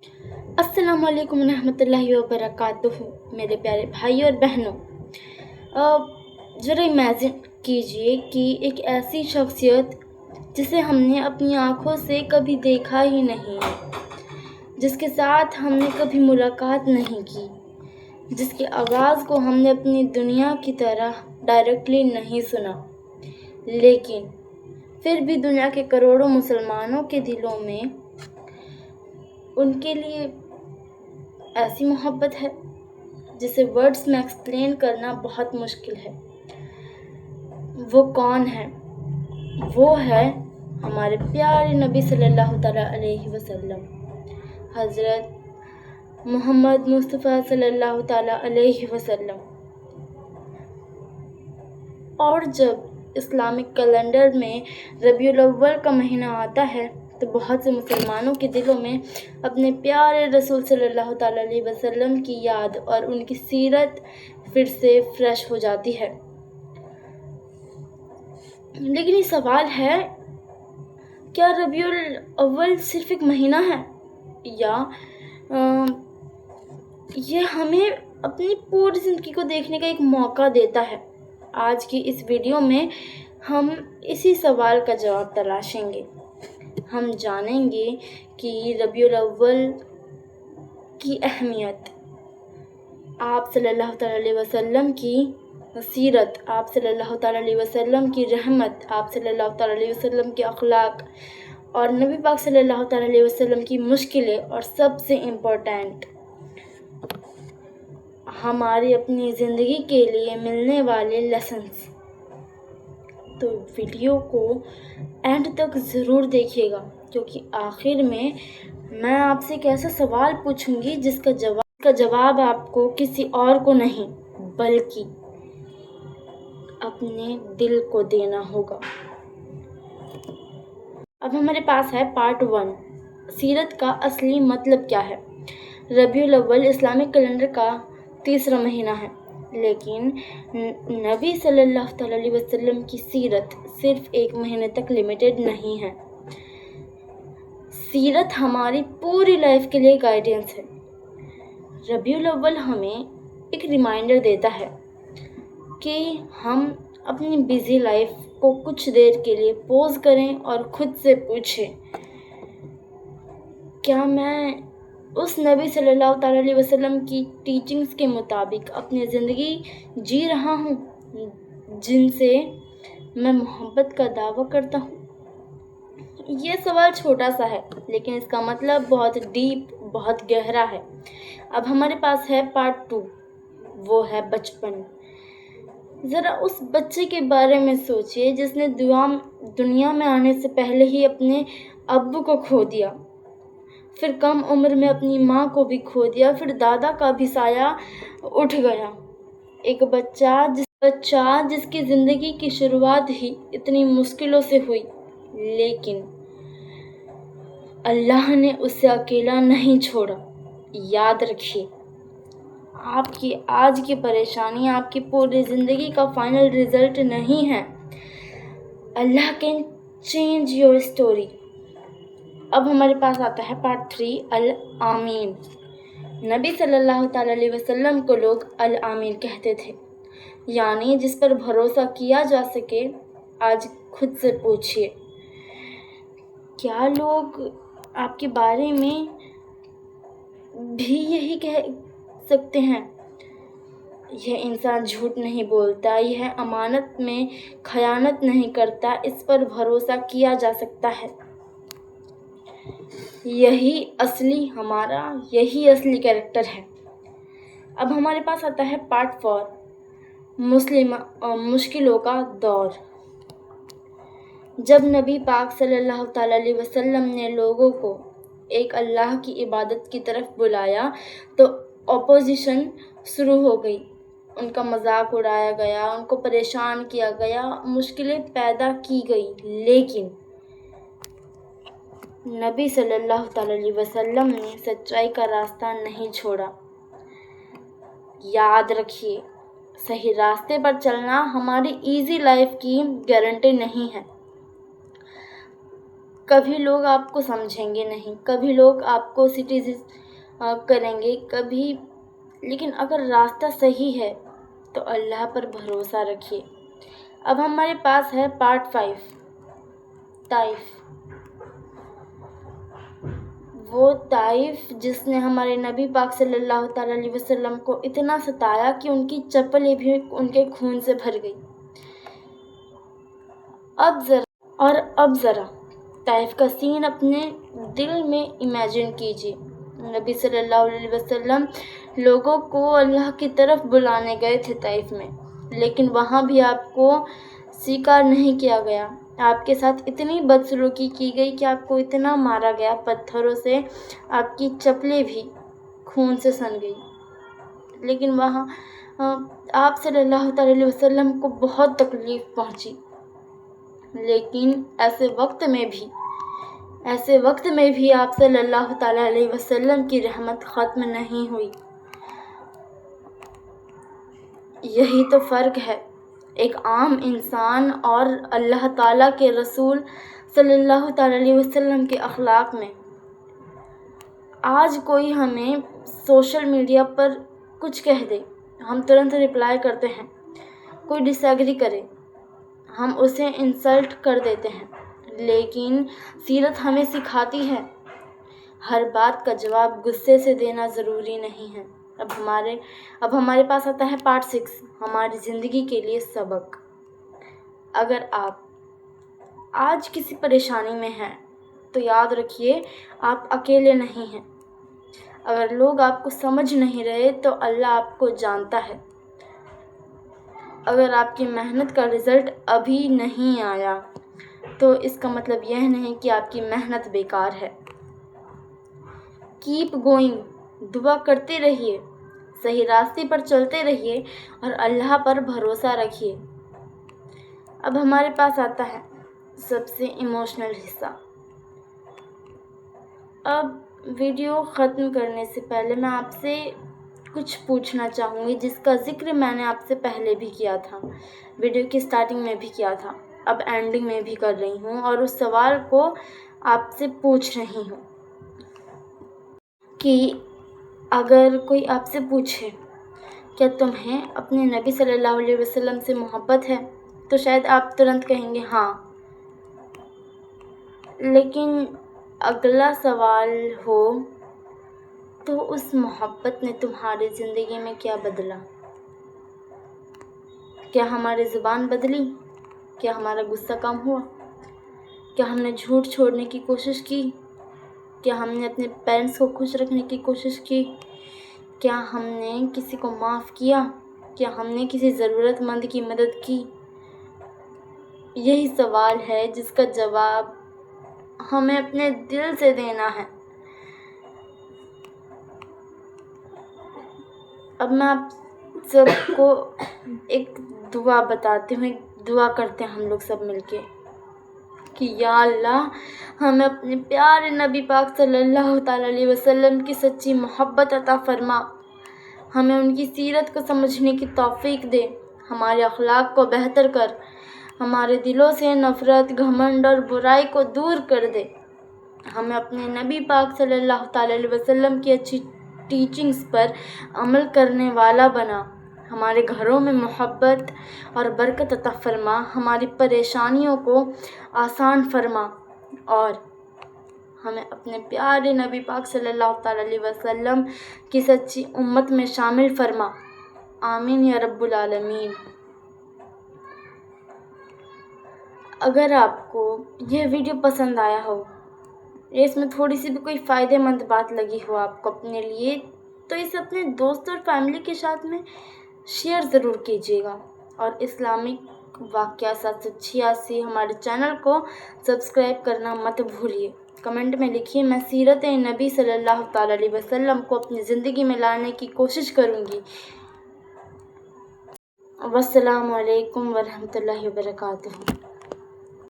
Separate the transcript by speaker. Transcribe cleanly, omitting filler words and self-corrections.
Speaker 1: अस्सलाम वालेकुम रहमतुल्लाहि व बरकातुहू। मेरे प्यारे भाई और बहनों, ज़रा इमेजिन कीजिए कि एक ऐसी शख्सियत जिसे हमने अपनी आँखों से कभी देखा ही नहीं है, जिसके साथ हमने कभी मुलाकात नहीं की, जिसकी आवाज़ को हमने अपनी दुनिया की तरह डायरेक्टली नहीं सुना, लेकिन फिर भी दुनिया के करोड़ों मुसलमानों के दिलों में उनके लिए ऐसी मोहब्बत है जिसे वर्ड्स में एक्सप्लेन करना बहुत मुश्किल है। वो कौन है? वो है हमारे प्यारे नबी सल्लल्लाहु तआला अलैहि वसल्लम, हज़रत मोहम्मद मुस्तफ़ा सल्लल्लाहु तआला अलैहि वसल्लम। और जब इस्लामिक कैलेंडर में रबीउल अव्वल का महीना आता है तो बहुत से मुसलमानों के दिलों में अपने प्यारे रसूल सल्लल्लाहु तआला अलैहि वसल्लम की याद और उनकी सीरत फिर से फ्रेश हो जाती है। लेकिन ये सवाल है, क्या रबीउल अव्वल सिर्फ एक महीना है या ये हमें अपनी पूरी ज़िंदगी को देखने का एक मौका देता है? आज की इस वीडियो में हम इसी सवाल का जवाब तलाशेंगे। हम जानेंगे कि रबीउल अव्वल की अहमियत, आप सल्लल्लाहु तआला अलैहि वसल्लम की सीरत, आप सल्लल्लाहु तआला अलैहि वसल्लम की रहमत, आप सल्लल्लाहु तआला अलैहि वसल्लम के अखलाक और नबी पाक सल्लल्लाहु तआला अलैहि वसल्लम की मुश्किलें, और सबसे इम्पोर्टेंट हमारी अपनी ज़िंदगी के लिए मिलने वाले लेसन्स। तो वीडियो को एंड तक ज़रूर देखिएगा, क्योंकि आखिर में मैं आपसे एक ऐसा सवाल पूछूंगी जिसका जवाब आपको किसी और को नहीं बल्कि अपने दिल को देना होगा। अब हमारे पास है पार्ट 1, सीरत का असली मतलब क्या है। रबीउल अव्वल इस्लामिक कैलेंडर का तीसरा महीना है, लेकिन नबी सल्लल्लाहु तआला अलैहि वसल्लम की सीरत सिर्फ एक महीने तक लिमिटेड नहीं है। सीरत हमारी पूरी लाइफ के लिए गाइडेंस है। रबीउल अव्वल हमें एक रिमाइंडर देता है कि हम अपनी बिजी लाइफ को कुछ देर के लिए पॉज करें और खुद से पूछें, क्या मैं उस नबी सल्लल्लाहु तआला अलैहि वसल्लम की टीचिंग्स के मुताबिक अपनी ज़िंदगी जी रहा हूँ जिनसे मैं मोहब्बत का दावा करता हूँ। ये सवाल छोटा सा है, लेकिन इसका मतलब बहुत डीप, बहुत गहरा है। अब हमारे पास है पार्ट 2, वो है बचपन। ज़रा उस बच्चे के बारे में सोचिए जिसने दुनिया में आने से पहले ही अपने अब्बू को खो दिया, फिर कम उम्र में अपनी माँ को भी खो दिया, फिर दादा का भी साया उठ गया। एक बच्चा जिसकी ज़िंदगी की शुरुआत ही इतनी मुश्किलों से हुई, लेकिन अल्लाह ने उसे अकेला नहीं छोड़ा। याद रखिए, आपकी आज की परेशानी आपकी पूरी ज़िंदगी का फाइनल रिज़ल्ट नहीं है। अल्लाह कैन चेंज योर स्टोरी। अब हमारे पास आता है पार्ट 3, अल आमीन। नबी सल्लल्लाहु तआला अलैहि वसल्लम को लोग अल आमीन कहते थे, यानी जिस पर भरोसा किया जा सके। आज खुद से पूछिए, क्या लोग आपके बारे में भी यही कह सकते हैं, यह इंसान झूठ नहीं बोलता, यह अमानत में खयानत नहीं करता, इस पर भरोसा किया जा सकता है। यही असली कैरेक्टर है। अब हमारे पास आता है पार्ट 4, मुश्किलों का दौर। जब नबी पाक सल्लल्लाहु तआला अलैहि वसल्लम ने लोगों को एक अल्लाह की इबादत की तरफ बुलाया तो ऑपोजिशन शुरू हो गई। उनका मजाक उड़ाया गया, उनको परेशान किया गया, मुश्किलें पैदा की गई, लेकिन नबी सल्लल्लाहु तआला अलैहि वसल्लम ने सच्चाई का रास्ता नहीं छोड़ा। याद रखिए, सही रास्ते पर चलना हमारी इजी लाइफ की गारंटी नहीं है। کبھی لوگ آپ کو سمجھیں گے نہیں، کبھی لوگ آپ کو سٹیزن کریں گے کبھی، لیکن اگر راستہ صحیح ہے تو اللہ پر بھروسہ رکھیے۔ اب ہمارے پاس ہے پارٹ 5، طائف۔ وہ طائف جس نے ہمارے نبی پاک صلی اللہ تعالیٰ علیہ وسلم کو اتنا ستایا کہ ان کی چپلیں بھی ان کے خون سے بھر گئی۔ اب ذرا طائف کا سین اپنے دل میں امیجن کیجیے۔ نبی صلی اللہ علیہ وسلم لوگوں کو اللہ کی طرف بلانے گئے تھے طائف میں، لیکن وہاں بھی آپ کو سویکار نہیں کیا گیا۔ آپ کے ساتھ اتنی بدسلوکی کی گئی کہ آپ کو اتنا مارا گیا پتھروں سے، آپ کی چپلیں بھی خون سے سن گئی، لیکن وہاں آپ صلی اللہ تعالیٰ علیہ وسلم کو بہت تکلیف پہنچی۔ لیکن ایسے وقت میں بھی آپ صلی اللہ تعالیٰ علیہ وسلم کی رحمت ختم نہیں ہوئی۔ یہی تو فرق ہے ایک عام انسان اور اللہ تعالیٰ کے رسول صلی اللہ تعالیٰ علیہ وسلم کے اخلاق میں۔ آج کوئی ہمیں سوشل میڈیا پر کچھ کہہ دے، ہم ترنت رپلائی کرتے ہیں۔ کوئی ڈس ایگری کرے، ہم اسے انسلٹ کر دیتے ہیں۔ لیکن سیرت ہمیں سکھاتی ہے ہر بات کا جواب غصے سے دینا ضروری نہیں ہے۔ اب ہمارے پاس آتا ہے پارٹ 6، ہماری زندگی کے لیے سبق۔ اگر آپ آج کسی پریشانی میں ہیں تو یاد رکھیے آپ اکیلے نہیں ہیں۔ اگر لوگ آپ کو سمجھ نہیں رہے تو اللہ آپ کو جانتا ہے۔ اگر آپ کی محنت کا رزلٹ ابھی نہیں آیا تو اس کا مطلب یہ نہیں کہ آپ کی محنت بیکار ہے۔ کیپ گوئنگ، دعا کرتے رہیے، صحیح راستے پر چلتے رہیے اور اللہ پر بھروسہ رکھیے۔ اب ہمارے پاس آتا ہے سب سے ایموشنل حصہ۔ اب ویڈیو ختم کرنے سے پہلے میں آپ سے کچھ پوچھنا چاہوں گی جس کا ذکر میں نے آپ سے پہلے بھی کیا تھا، ویڈیو کی سٹارٹنگ میں بھی کیا تھا، اب اینڈنگ میں بھی کر رہی ہوں، اور اس سوال کو آپ سے پوچھ رہی ہوں کہ اگر کوئی آپ سے پوچھے کیا تمہیں اپنے نبی صلی اللہ علیہ وسلم سے محبت ہے تو شاید آپ ترنت کہیں گے ہاں، لیکن اگلا سوال ہو تو اس محبت نے تمہاری زندگی میں کیا بدلا؟ کیا ہماری زبان بدلی؟ کیا ہمارا غصہ کم ہوا؟ کیا ہم نے جھوٹ چھوڑنے کی کوشش کی؟ کیا ہم نے اپنے پیرنٹس کو خوش رکھنے کی کوشش کی؟ کیا ہم نے کسی کو معاف کیا؟ کیا ہم نے کسی ضرورت مند کی مدد کی؟ یہی سوال ہے جس کا جواب ہمیں اپنے دل سے دینا ہے۔ اب میں آپ سب کو ایک دعا بتاتی ہوں، ایک دعا کرتے ہیں ہم لوگ سب مل کے کہ یا اللہ ہمیں اپنے پیارے نبی پاک صلی اللہ تعالیٰ علیہ وسلم کی سچی محبت عطا فرما، ہمیں ان کی سیرت کو سمجھنے کی توفیق دے، ہمارے اخلاق کو بہتر کر، ہمارے دلوں سے نفرت، گھمنڈ اور برائی کو دور کر دے، ہمیں اپنے نبی پاک صلی اللہ تعالیٰ علیہ وسلم کی اچھی ٹیچنگز پر عمل کرنے والا بنا، ہمارے گھروں میں محبت اور برکت عطا فرما، ہماری پریشانیوں کو آسان فرما، اور ہمیں اپنے پیارے نبی پاک صلی اللہ تعالیٰ علیہ وسلم کی سچی امت میں شامل فرما، آمین یا رب العالمین۔ اگر آپ کو یہ ویڈیو پسند آیا ہو، اس میں تھوڑی سی بھی کوئی فائدہ مند بات لگی ہو آپ کو اپنے لیے، تو اسے اپنے دوست اور فیملی کے ساتھ میں شیئر ضرور کیجیے گا، اور اسلامک واقعہ 786 ہمارے چینل کو سبسکرائب کرنا مت بھولیے۔ کمنٹ میں لکھیے میں سیرت نبی صلی اللہ تعالیٰ علیہ وسلم کو اپنی زندگی میں لانے کی کوشش کروں گی۔ والسلام علیکم ورحمۃ اللہ وبرکاتہ۔